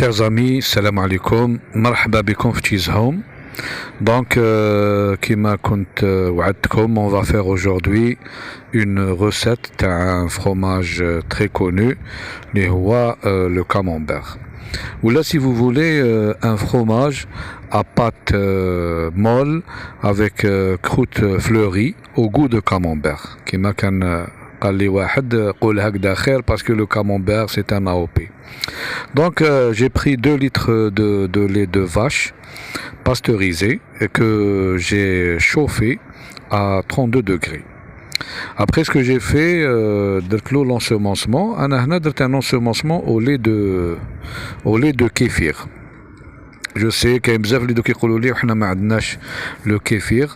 Chers amis, salam alaikum, marhaba bikum fi Cheese Home. Donc, كما كنت وعدتكم, on va faire aujourd'hui une recette d'un fromage très connu, اللي هو le camembert. Ou là, si vous voulez, un fromage à pâte molle avec croûte fleurie au goût de camembert. كما كان قال لي واحد قول هكذا خير parce que le camembert c'est un AOP. Donc j'ai pris 2 litres de lait de vache pasteurisé et que j'ai chauffé à 32 degrés. Après ce que j'ai fait, درت له l'ensemencement. أنا هنا درت un ensemencement au lait de kéfir. Je sais كاين بزاف اللي دوك يقولوا لي وحنا ما عندناش لو كيفير.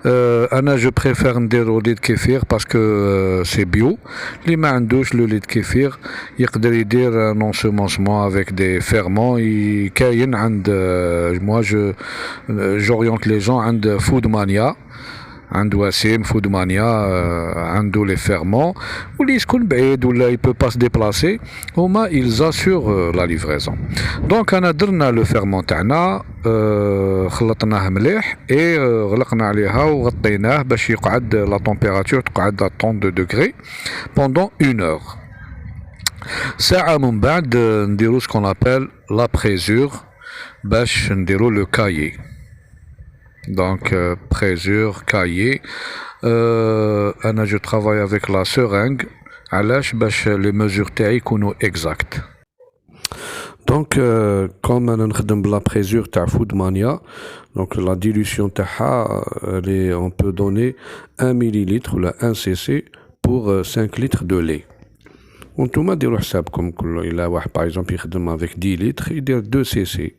انا جو بريفير نديرو لي د كيفير باسكو سي بيو. اللي ما عندوش لو لي د كيفير يقدر يدير نونسومونسمون افيك دي فيرمون كاين عند موا جوريونت لي جون عند فود مانيا. عند وسيم فود مانيا عنده لي فيرمون واللي يسكن بعيد ولا يبو با سي ديبلاسي هما ils assurent la livraison. دونك انا درنا لو فيرمون تاعنا خلطناه مليح اي غلقنا عليها وغطيناه باش يقعد لا تمبيراتور تقعد 32 دوغري بوندون 1 اور. ساعه من بعد نديرو سكون ابل لا بريزور باش نديرو لو كايي. Donc, présure, cahier. Je travaille avec la seringue. Les mesures sont exactes. Donc, comme on la présure de Foodmania, donc la dilution on peut donner 1 millilitre ou 1 cc pour 5 litres de lait. On tout m'a dit par exemple, il avec 10 litres, il dit 2 cc.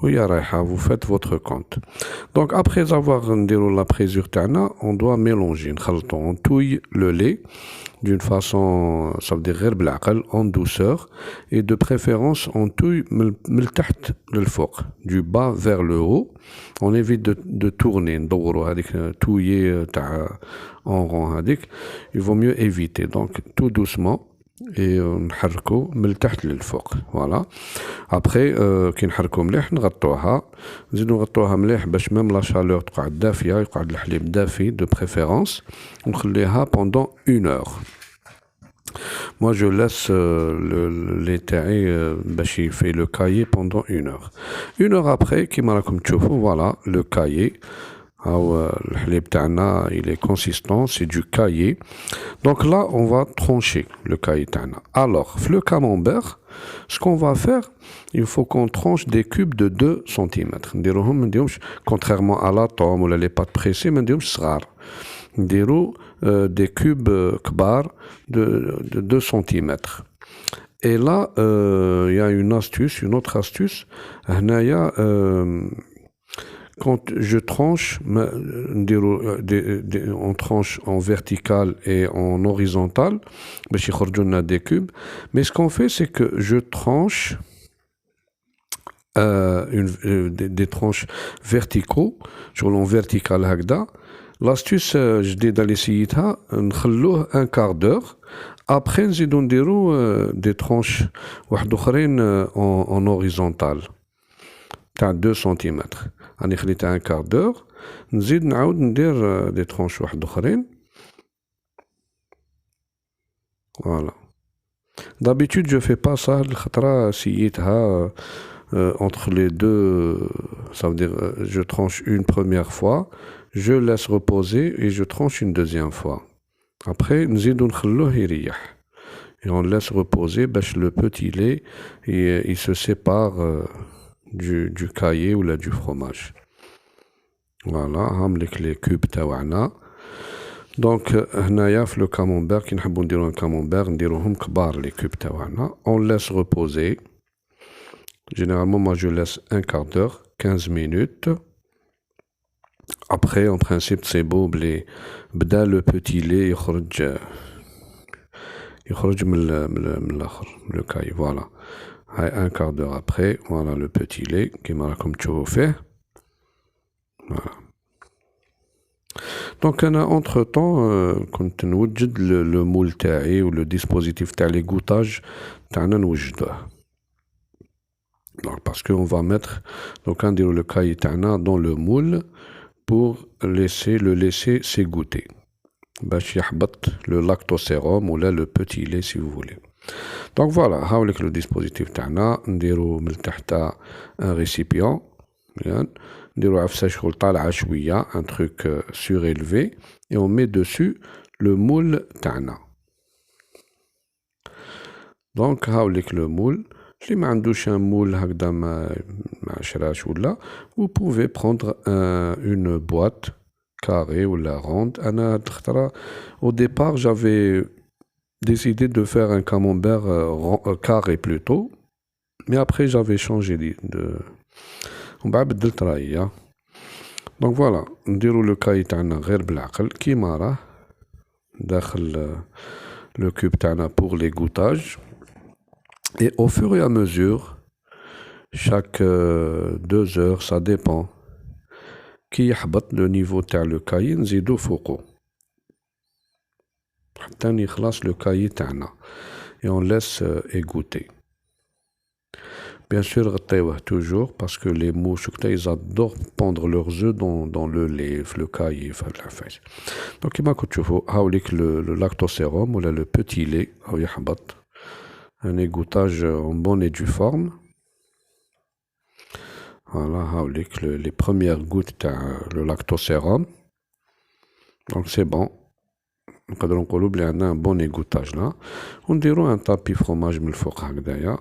Oui, vous faites votre compte. Donc, après avoir déroulé la présure, on doit mélanger. On touille le lait d'une façon, ça veut dire en douceur, et de préférence, on touille le four, du bas vers le haut. On évite de tourner, touiller en rond. Il vaut mieux éviter. Donc, tout doucement. Et نحركو من التحت للفوق. فوالا ابري كي نحركو مليح نغطوها نزيدو نغطوها مليح باش ميم لا شالور تقعد دافيه يقعد الحليب دافي دو بريفيرونس ونخليها بوندون 1 اور. Moi je laisse le lait تاعي باش يفي le cahier pendant 1 heure. 1 heure après كيما راكم تشوفوا voilà le cahier. Le halib tana, il est consistant, c'est du caillé. Donc là, on va trancher le caillé tana. Alors, le camembert, ce qu'on va faire, il faut qu'on tranche des cubes de 2 cm. Contrairement à la tome ou les pâtes pressées, des cubes kbar de 2 cm. Et là, il y a une autre astuce. Quand je tranche, on tranche en vertical et en horizontal, des cubes. Mais ce qu'on fait, c'est que je tranche des tranches verticaux, sur l'en vertical hagda. L'astuce, je dis dans les sites, un quart d'heure. Après, des tranches en horizontal, 2 cm. أنا خليتها un quart d'heure. نزيد نعاود ندير دي ترونش واحد أخرين. Voilà. D'habitude je fais pas ça الخطرة سييتها entre les deux. Ça veut dire je tranche une première fois, je laisse reposer et je tranche une deuxième fois. Après نزيدو نخلوه يريح. Et on laisse reposer باش le petit lait il se sépare du caillé ou là du fromage. Voilà, hamlik les cubes tawana. Donc هنايا في le camembert كي نحبوا نديرو un camembert نديروهم كبار les cubes tawana. On laisse reposer. Généralement moi je laisse un quart d'heure, 15 minutes. Après en principe c'est beau بدا le petit lait يخرج من الاخر le caillé. Voilà. Un quart d'heure après, voilà le petit lait qui m'a comme tu fait. Voilà. Donc entre temps, quand on le moule ou le dispositif تاع les goûtages تاعنا نوجدوه. Donc, parce qu'on va mettre donc le cahier dans le moule pour le laisser s'égoutter. باش يحبط le lactosérum ou là le petit lait si vous voulez. Donc voilà, هاوليك le dispositif تاعنا نديرو من تحت un récipient. نديرو عفسة شغل طالعة شوية, un truc surélevé, et on met dessus le moule تاعنا. Donc هاوليك le moule. اللي ما عندوش un moule هكذا ما عشراش ولا, vous pouvez prendre une boîte carré ou la ronde. Au départ, j'avais décidé de faire un camembert carré plutôt, mais après j'avais changé donc voilà, نديرو le cahier تاعنا غير بالعقل كيما راه داخل le cube تاعنا pour l'égouttage, et au fur et à mesure, chaque 2 heures, ça dépend, كي يحبط le niveau تاع le cahier نزيدو فوقو حتى يخلص le cahier تاعنا, et on laisse égoutter. Bien sûr غطيوه toujours parce que les mouches ils adorent pondre leurs œufs dans le lait, le cahier, العفايس. Donc كيما كنتو تشوفوا هاوليك le lactosérum ولا le petit lait هاو يحبط, un égouttage en bonne et due forme. Voilà, هاوليك les premières gouttes تاع le lactosérum. Donc c'est bon. نقدروا نقولوا بلي عندنا un bon égouttage là. ونديروا un tapis fromage من الفوق هكذايا.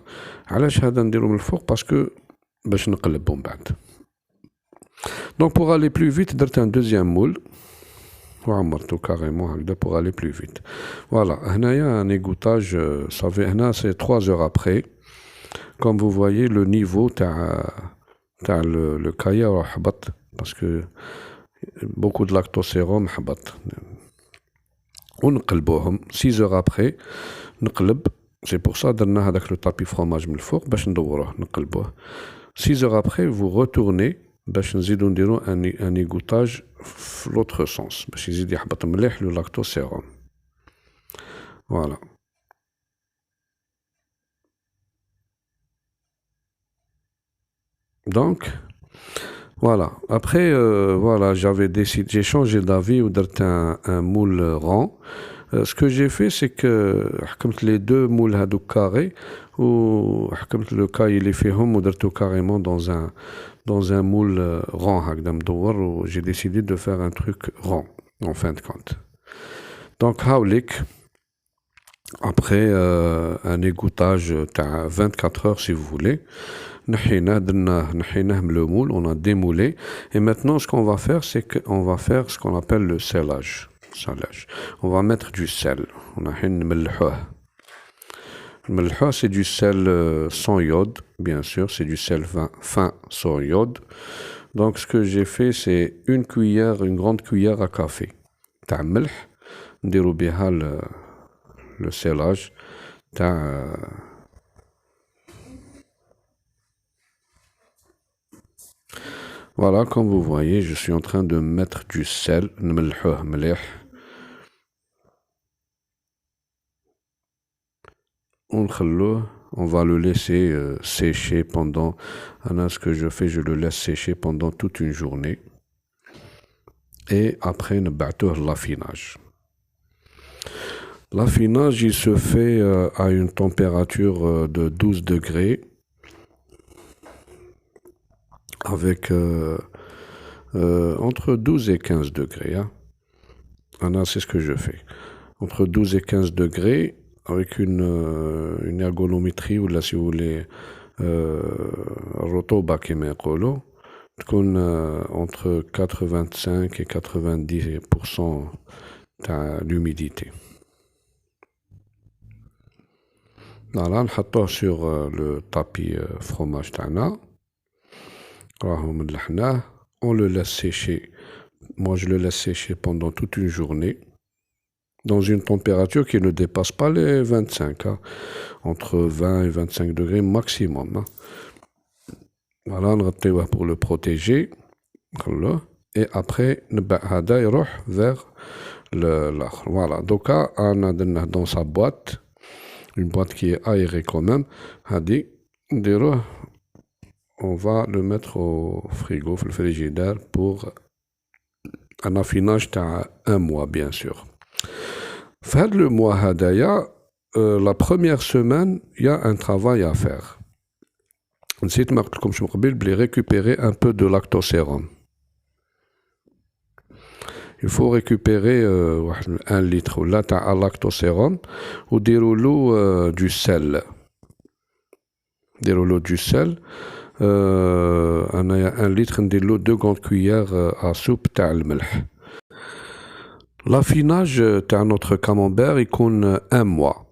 علاش هذا نديرو من الفوق؟ باسكو باش نقلبو من بعد. Donc pour aller plus vite درت un deuxième moule وعمرته carrément هكذا pour aller plus vite. Voilà, هنايا un égouttage, ça fait هنا c'est 3 heures après. Comme vous voyez le niveau تاع le cahier راح هبط parce que beaucoup de lactosérum هبط. ونقلبوهم 6 heures après نقلب, c'est pour ça درنا هذاك le tapis fromage من الفوق باش ندوروه نقلبوه. 6 heures après vous retournez باش نزيدو نديرو un égouttage في l'autre sens باش يزيد يحبط مليح le lactosérum. Voilà. Donc voilà, après voilà, j'ai changé d'avis ou d'être un moule rond. Ce que j'ai fait, c'est que حكمت les deux moules هادوك carrés ou حكمت le cahier اللي فيهم ودرتو carrément dans un moule rond هكذا مدور, و j'ai décidé de faire un truc rond en fin de compte. Donc هاوليك après un égouttage تاع 24 heures si vous voulez, نحيناه من le moule, on a démoulé, et maintenant ce qu'on va faire, c'est qu'on va faire ce qu'on appelle le salage. On va mettre du sel. On a نملحوه. الملحوه c'est du sel sans iode, bien sûr, c'est du sel fin sans iode. Donc ce que j'ai fait, c'est une grande cuillère à café تاع ملح نديرو بها le salage تاع Voilà, comme vous voyez, je suis en train de mettre du sel, نملحوه مليح. On va le laisser sécher pendant, ce que je fais, je le laisse sécher pendant toute une journée. Et après, نبعتوه l'affinage. L'affinage, il se fait à une température de 12 degrés. Avec entre 12 et 15 degrés. Hein. C'est ce que je fais. Entre 12 et 15 degrés, avec une ergonométrie, ou là, si vous voulez, rotoba كما يقولوا, تكون entre 85 et 90% de l'humidité. Voilà, نحطوه sur le tapis fromage تاعنا. On le laisse sécher. Moi, je le laisse sécher pendant toute une journée dans une température qui ne dépasse pas les 25, hein, entre 20 et 25 degrés maximum. Hein. Voilà, on pour le protéger. Et après, هذا يروح vers l'autre. Voilà, donc on a dans sa boîte, une boîte qui est aérée quand même. هذه نديروه on va le mettre au frigo, le frigidaire, pour un affinage de 1 mois, bien sûr. Fin le mois hadaya, la première semaine, il y a un travail à faire. نسيت ما قلت لكمش من قبل بلي récupérer un peu de lactosérum. Il faut récupérer 1 litre ولا تاع lactosérum وديروا له du sel. ديروا له du sel. أنايا 1 litre ندير له 2 grandes cuillères à soupe تاع الملح. L'affinage تاع notre camembert يكون 1 mois.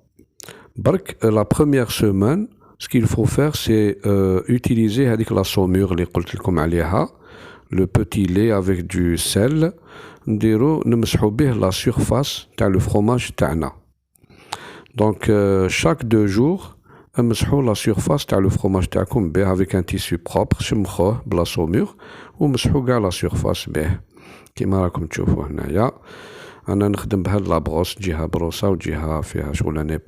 برك la première semaine, ce qu'il faut faire, c'est utiliser هذيك la saumure اللي قلت لكم عليها, le petit lait avec du sel. نديرو نمسحو به la surface تاع le fromage تاعنا. Donc chaque 2 jours امسحو la surface تاع le fromage تاعكم به avec un tissu propre, شمخوه بلا saumure ومسحو كاع la surface به كيما راكم تشوفوا هنايا. أنا نخدم بهاد لابغوس، جهة بروسة وجهة فيها شغل ان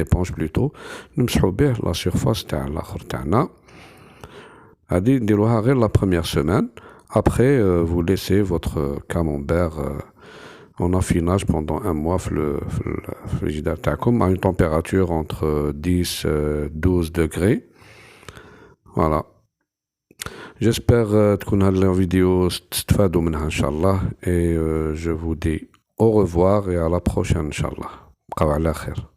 éponge بلوتو، نمسحو به لا سيرفاس تاع الآخر تاعنا. هادي نديروها غير لا première semaine. Après, vous laissez votre camembert en affinage pendant 1 mois في le frigidaire تاعكم à une température entre 10-12 degrés. Voilà. J'espère تكون هاد الفيديو تستفادوا منها إن شاء الله. Et je vous dis au revoir et à la prochaine إن شاء الله. بقاو على خير.